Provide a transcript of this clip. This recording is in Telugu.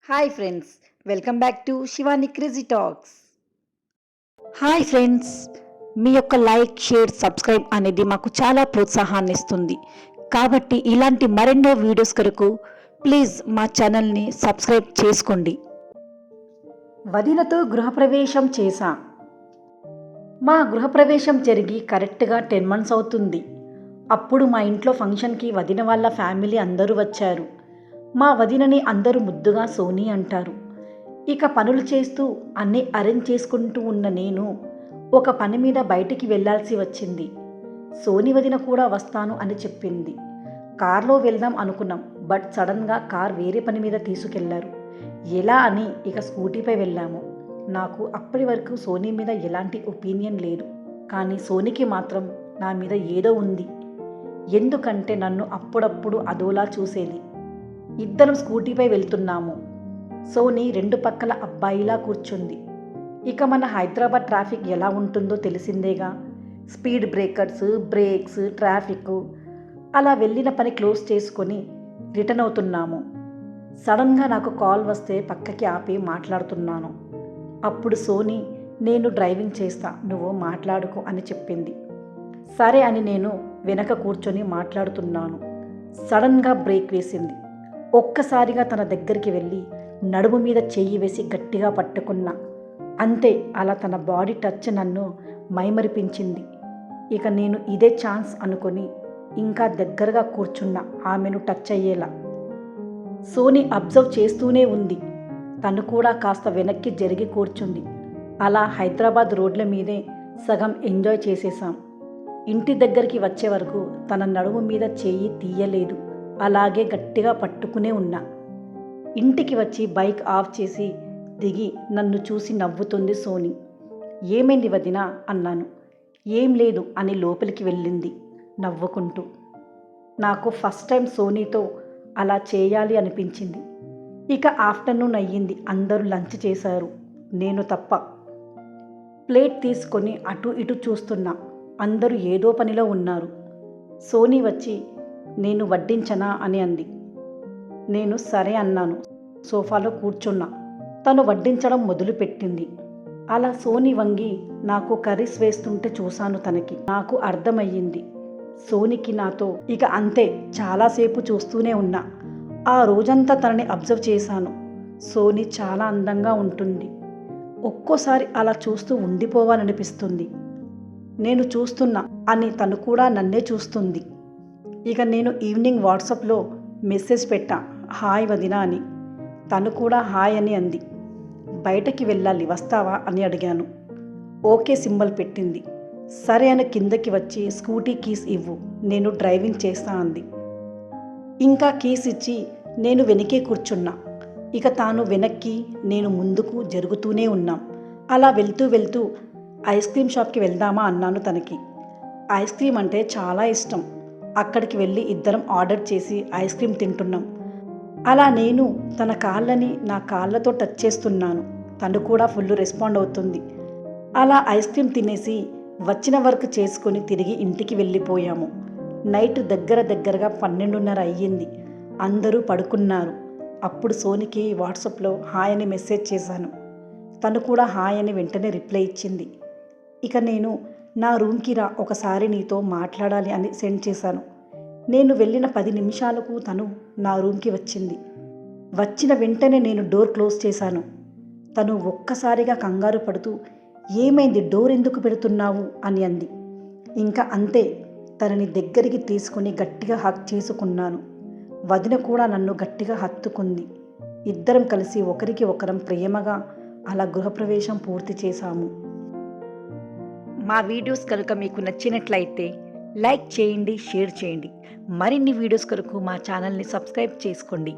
Hi friends, welcome back to Shivani crazy talks. Hi friends, మీ యొక్క లైక్, షేర్, సబ్స్క్రైబ్ అనేది మాకు చాలా ప్రోత్సాహాన్ని ఇస్తుంది. కాబట్టి ఇలాంటి మరెన్నో వీడియోస్ కొరకు ప్లీజ్ మా ఛానల్ని సబ్స్క్రైబ్ చేసుకోండి. వదినతో గృహప్రవేశం చేశా. మా గృహప్రవేశం జరిగి కరెక్ట్గా 10 months అవుతుంది. అప్పుడు మా ఇంట్లో ఫంక్షన్కి వదిన వాళ్ళ ఫ్యామిలీ అందరూ వచ్చారు. మా వదినని అందరూ ముద్దుగా సోనీ అంటారు. ఇక పనులు చేస్తూ అన్నీ అరేంజ్ చేసుకుంటూ ఉన్న నేను ఒక పని మీద బయటికి వెళ్ళాల్సి వచ్చింది. సోనీ వదిన కూడా వస్తాను అని చెప్పింది. కార్లో వెళ్దాం అనుకున్నాం, బట్ సడన్గా కార్ వేరే పని మీద తీసుకెళ్లారు. ఎలా అని ఇక స్కూటీపై వెళ్ళాము. నాకు అప్పటి వరకు సోనీ మీద ఎలాంటి ఒపీనియన్ లేదు, కానీ సోనీకి మాత్రం నా మీద ఏదో ఉంది. ఎందుకంటే నన్ను అప్పుడప్పుడు అదోలా చూసేది. ఇద్దరం స్కూటీపై వెళ్తున్నాము. సోనీ 2 పక్కల అబ్బాయిలా కూర్చుంది. ఇక మన హైదరాబాద్ ట్రాఫిక్ ఎలా ఉంటుందో తెలిసిందేగా. Speed breakers, brakes, traffic. అలా వెళ్ళిన పని క్లోజ్ చేసుకొని రిటర్న్ అవుతున్నాము. సడన్గా నాకు కాల్ వస్తే పక్కకి ఆపి మాట్లాడుతున్నాను. అప్పుడు సోనీ, నేను డ్రైవింగ్ చేస్తా, నువ్వు మాట్లాడుకో అని చెప్పింది. సరే అని నేను వెనక కూర్చొని మాట్లాడుతున్నాను. సడన్గా బ్రేక్ వేసింది. ఒక్కసారిగా తన దగ్గరికి వెళ్ళి నడుము మీద చెయ్యి వేసి గట్టిగా పట్టుకున్నా. అంతే, అలా తన బాడీ టచ్ నన్ను మైమరిపించింది. ఇక నేను ఇదే ఛాన్స్ అనుకొని ఇంకా దగ్గరగా కూర్చున్నా, ఆమెను టచ్ అయ్యేలా. సోనీ అబ్జర్వ్ చేస్తూనే ఉంది. తను కూడా కాస్త వెనక్కి జరిగి కూర్చుంది. అలా హైదరాబాద్ రోడ్ల మీదే సగం ఎంజాయ్ చేసేసాం. ఇంటి దగ్గరికి వచ్చే వరకు తన నడుము మీద చెయ్యి తీయలేదు, అలాగే గట్టిగా పట్టుకునే ఉన్నా. ఇంటికి వచ్చి బైక్ ఆఫ్ చేసి దిగి నన్ను చూసి నవ్వుతుంది సోనీ. ఏమైంది వదినా అన్నాను. ఏం లేదు అని లోపలికి వెళ్ళింది నవ్వుకుంటూ. నాకు ఫస్ట్ టైం సోనీతో అలా చేయాలి అనిపించింది. ఇక ఆఫ్టర్నూన్ అయ్యింది. అందరూ లంచ్ చేశారు, నేను తప్ప. ప్లేట్ తీసుకొని అటు ఇటు చూస్తున్నా. అందరూ ఏదో పనిలో ఉన్నారు. సోనీ వచ్చి, నేను వడ్డించనా అని అంది. నేను సరే అన్నాను. సోఫాలో కూర్చున్నా. తను వడ్డించడం మొదలుపెట్టింది. అలా సోనీ వంగి నాకు కర్రీస్ వేస్తుంటే చూశాను తనకి. నాకు అర్థమయ్యింది సోనీకి నాతో ఇక అంతే. చాలాసేపు చూస్తూనే ఉన్నా. ఆ రోజంతా తనని అబ్జర్వ్ చేశాను. సోనీ చాలా అందంగా ఉంటుంది. ఒక్కోసారి అలా చూస్తూ ఉండిపోవాలనిపిస్తుంది. నేను చూస్తున్నా అని తను కూడా నన్నే చూస్తుంది. ఇక నేను ఈవినింగ్ వాట్సాప్లో మెసేజ్ పెట్టా, హాయ్ వదినా అని. తను కూడా హాయ్ అని అంది. బయటకి వెళ్ళాలి, వస్తావా అని అడిగాను. ఓకే సింబల్ పెట్టింది. సరే అని కిందకి వచ్చి స్కూటీ కీస్ ఇవ్వు, నేను డ్రైవింగ్ చేస్తా అంది. ఇంకా కీస్ ఇచ్చి నేను వెనకే కూర్చున్నా. ఇక తాను వెనక్కి, నేను ముందుకు జరుగుతూనే ఉన్నాం. అలా వెళ్తూ వెళ్తూ ఐస్ క్రీమ్ షాప్కి వెళ్దామా అన్నాను తనకి. ఐస్ క్రీమ్ అంటే చాలా ఇష్టం. అక్కడికి వెళ్ళి ఇద్దరం ఆర్డర్ చేసి ఐస్ క్రీమ్ తింటున్నాం. అలా నేను తన కాళ్ళని నా కాళ్ళతో టచ్ చేస్తున్నాను. తను కూడా ఫుల్ రెస్పాండ్ అవుతుంది. అలా ఐస్ క్రీమ్ తినేసి వచ్చిన వర్క్ చేసుకొని తిరిగి ఇంటికి వెళ్ళిపోయాము. నైట్ దగ్గరగా 12:30 అయ్యింది. అందరూ పడుకున్నారు. అప్పుడు సోనికి వాట్సాప్లో హాయ్ అని మెసేజ్ చేశాను. తను కూడా హాయ్ అని వెంటనే రిప్లై ఇచ్చింది. ఇక నేను, నా రూమ్కి రా, ఒకసారి నీతో మాట్లాడాలి అని సెండ్ చేశాను. నేను వెళ్ళిన 10 నిమిషాలకు తను నా రూమ్కి వచ్చింది. వచ్చిన వెంటనే నేను డోర్ క్లోజ్ చేశాను. తను ఒక్కసారిగా కంగారు పడుతూ, ఏమైంది, డోర్ ఎందుకు పెడుతున్నావు అని అంది. ఇంకా అంతే, తనని దగ్గరికి తీసుకుని గట్టిగా హగ్ చేసుకున్నాను. వదిన కూడా నన్ను గట్టిగా హత్తుకుంది. ఇద్దరం కలిసి ఒకరికి ఒకరం ప్రేమగా అలా గృహప్రవేశం పూర్తి చేశాము. మా వీడియోస్ కనుక మీకు నచ్చినట్లయితే లైక్ చేయండి, షేర్ చేయండి. మరిన్ని వీడియోస్ కొరకు మా ఛానల్ని సబ్స్క్రైబ్ చేసుకోండి.